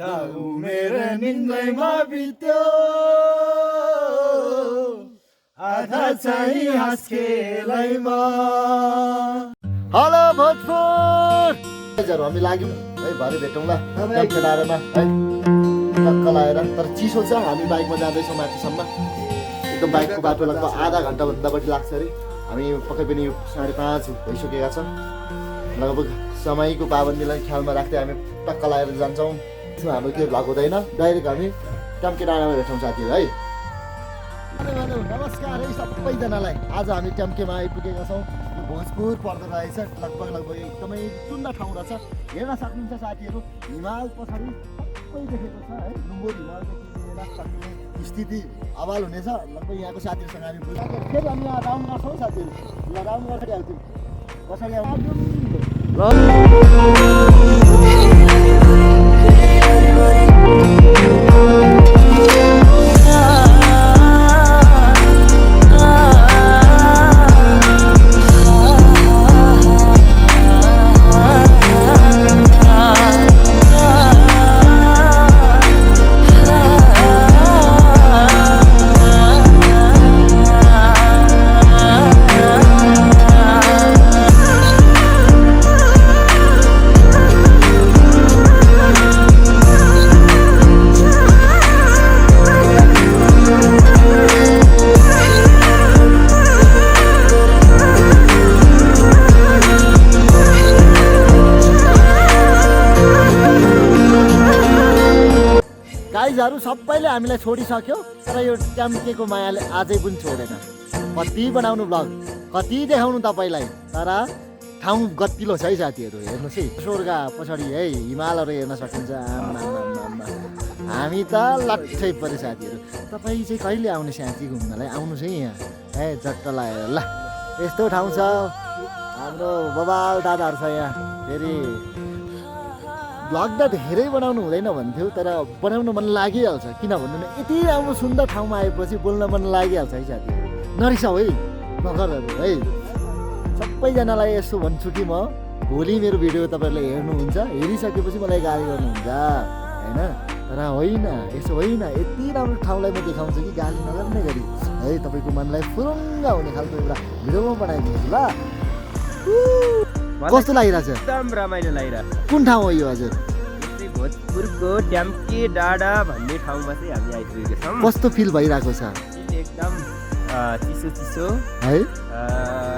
आधा उमेर निन्द्रैमा बित्यो आधा चाहिँ हाँस खेलैमा। हेलो भोजपुर हामी लाग्यौँ है, भरे भेटौँला डाँडामा है टक्क लगाएर। तर चिसो छ, हामी बाइकमा जाँदैछौँ माथिसम्म। एकदम बाइकको बाटो लगभग आधा घन्टाभन्दा बढी लाग्छ अरे। हामी पक्कै पनि 5:30 भइसकेका छ। लगभग समयको पाबन्दीलाई ख्यालमा राख्दै हामी टक्क लगाएर जान्छौँ। हाम्रो केही भ्लग हुँदैन, डाइरेक्ट हामी ट्याम्के डाँडामा भेट्छौँ साथीहरू है। नमस्कार है सबैजनालाई। आज हामी ट्याम्केमा आइपुगेका छौँ। यो भोजपुर पर्दो रहेछ, लगभग एकदमै सुन्दर ठाउँ रहेछ। हेर्न सक्नुहुन्छ साथीहरू, हिमाल पछाडि सबै देखेको छ है। लुम्बुर हिमालदेखि लिएर सक्ने स्थिति अभाल हुनेछ। लगभग यहाँको साथीहरूसँग हामी बुझ्यौँ। फेरि हामी यहाँ राउन्ड गर्छौँ साथीहरू, यहाँ राउन्ड गर्दै हाल्छौँ पछाडि गाइजहरू सबैले हामीलाई छोडिसक्यो, तर यो ट्याम्केको मायाले अझै पनि छोडेन। कति बनाउनु भ्लग, कति देखाउनु तपाईँलाई, तर ठाउँ गतिलो छ है साथीहरू। हेर्नुहोस् है, स्वर्ग पछाडि है हिमालहरू हेर्न सकिन्छ। हामी त लट्ठै पऱ्यो साथीहरू। तपाईँ चाहिँ कहिले आउने स्याची घुम्नलाई? आउनुहोस् है यहाँ है, झट्ट लगाएर। ल यस्तो ठाउँ छ, हाम्रो बबाल दादाहरू छ यहाँ। फेरि भ्लग त धेरै बनाउनु हुँदैन भन्थ्यो, तर बनाउन मन लागिहाल्छ। किन भन्नु न, यति राम्रो सुन्दर ठाउँमा आएपछि बोल्न मन लागिहाल्छ है साथीहरू। नरिसाउ है भर्खरहरू है। सबैजनालाई यसो भन्छु कि म भोलि मेरो भिडियो तपाईँहरूले हेर्नुहुन्छ, हेरिसकेपछि मलाई गाली गर्नुहुन्छ होइन। तर होइन, यसो होइन। यति राम्रो ठाउँलाई म देखाउँछु कि गाली नगर्ने गरी है, तपाईँको मनलाई फुरुङ्ग हुने खालको एउटा भिडियोमा बनाइदिन्छु ल। कस्तो लागिरहेछ? एकदम रमाइलो लागिरहेछ। कुन ठाउँ हो यो हजुर? भोजपुरको ट्याम्के डाँडा भन्ने ठाउँमा चाहिँ हामी आइपुगेका छौँ। कस्तो फिल भइरहेको छ? एकदम चिसो चिसो है,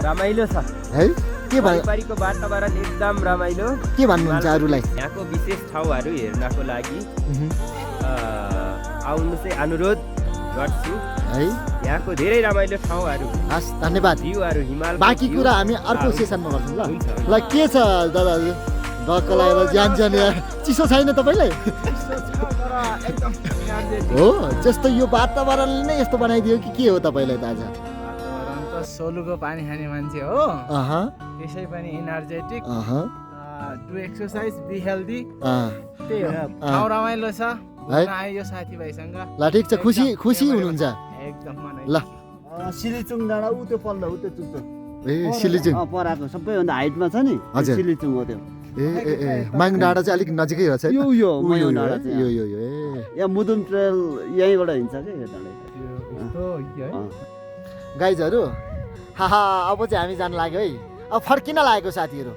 रमाइलो छ है। के वरिपरिको वातावरण एकदम रमाइलो। के भन्नुहुन्छ अरूलाई? यहाँको विशेष ठाउँहरू हेर्नको लागि आउनु चाहिँ अनुरोध गर्छु है। यहाँको धेरै रमाइलो ठाउँहरू। हस्, धन्यवाद। भ्यूहरू, हिमाल। बाँकी कुरा हामी अर्को सेसनमा गर्छौँ ल। ल के छ दादा? ढक्क लगाएर जान्छ यार। चिसो छैन तपाईँलाई? हो, जस्तो यो वातावरणले नै यस्तो बनाइदियो कि के हो तपाईँलाई दाजु? वातावरण त सोलुको पानी खाने मान्छे हो, त्यसै पनि energetic, do exercise, be healthy. त्यही हो, ठाउँ रमाइलो छ। आयो साथीभाइसँग। ल ठिक छ, खुसी हुनुहुन्छ एकदम ल। सिलिचुङ डाँडा उ त्यो पल्लो उ त्यो चुच्चो ए सिलिचुङ पराको सबैभन्दा हाइटमा छ नि, सिलिचुङ हो त्यो। ए माइङ डाँडा चाहिँ अलिक नजिकै रहेछ है। यो मयो डाँडा चाहिँ यो यहाँ मुदुम ट्रेल यहीँबाट हिँड्छ क्या यो डाँडा। गाइजहरू हाहा, अब चाहिँ हामी जान लाग्यो है। अब फर्किन लागेको साथीहरू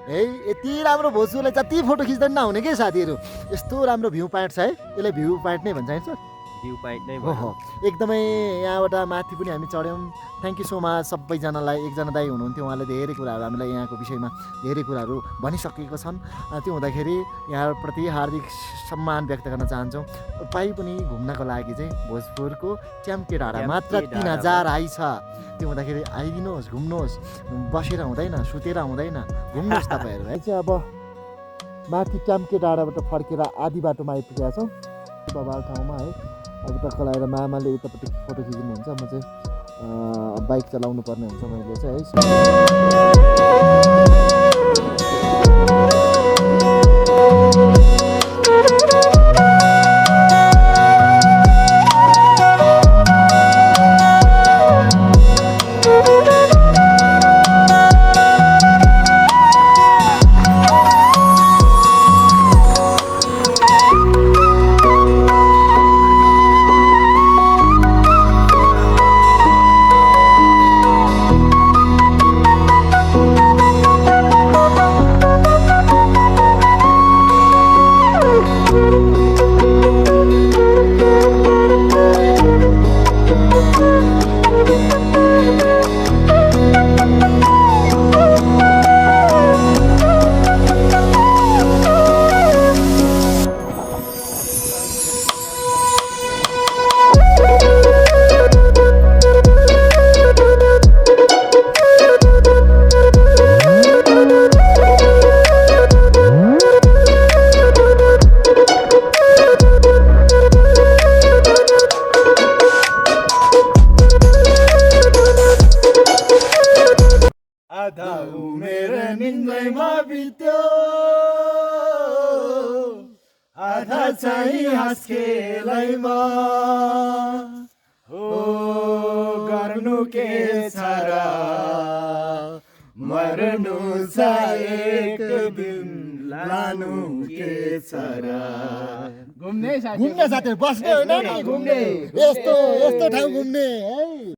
है। यति राम्रो भोजपुरलाई जति फोटो खिच्दा नहुने के साथीहरू। यस्तो राम्रो भ्यू पोइन्ट छ है, यसलाई भ्यू पोइन्ट नै भन्छ है। भ्यू पोइन्ट नै हो, एकदमै यहाँबाट माथि पनि हामी चढ्यौँ। थ्याङ्क यू सो मच सबैजनालाई। एकजना दाइ हुनुहुन्थ्यो, उहाँले धेरै कुराहरू हामीलाई यहाँको विषयमा धेरै कुराहरू भनिसकेको छन्। त्यो हुँदाखेरि यहाँप्रति हार्दिक सम्मान व्यक्त गर्न चाहन्छौँ। तपाईँ पनि घुम्नको लागि चाहिँ भोजपुरको ट्याम्के डाँडा मात्र 3000 आइछ। त्यो हुँदाखेरि आइदिनुहोस्, घुम्नुहोस्। बसेर हुँदैन, सुतेर हुँदैन, घुम्नुहोस् तपाईँहरू है। चाहिँ अब माथि ट्याम्के डाँडाबाट फर्केर आधी बाटोमा आइपुगेका छौँ बबाल ठाउँमा है। अब टक्क लगाएर मामाले उतापट्टि फोटो खिच्नुहुन्छ, म चाहिँ बाइक चलाउनु पर्ने हुन्छ मैले चाहिँ है। चाहिँ हाँस खेलैमा हो गर्नु के छ र मर्नु छ एक दिन लानु के छ र घुम्ने घुम्ने साथी बस्ने होइन नि घुम्ने यस्तो ठाउँ घुम्ने है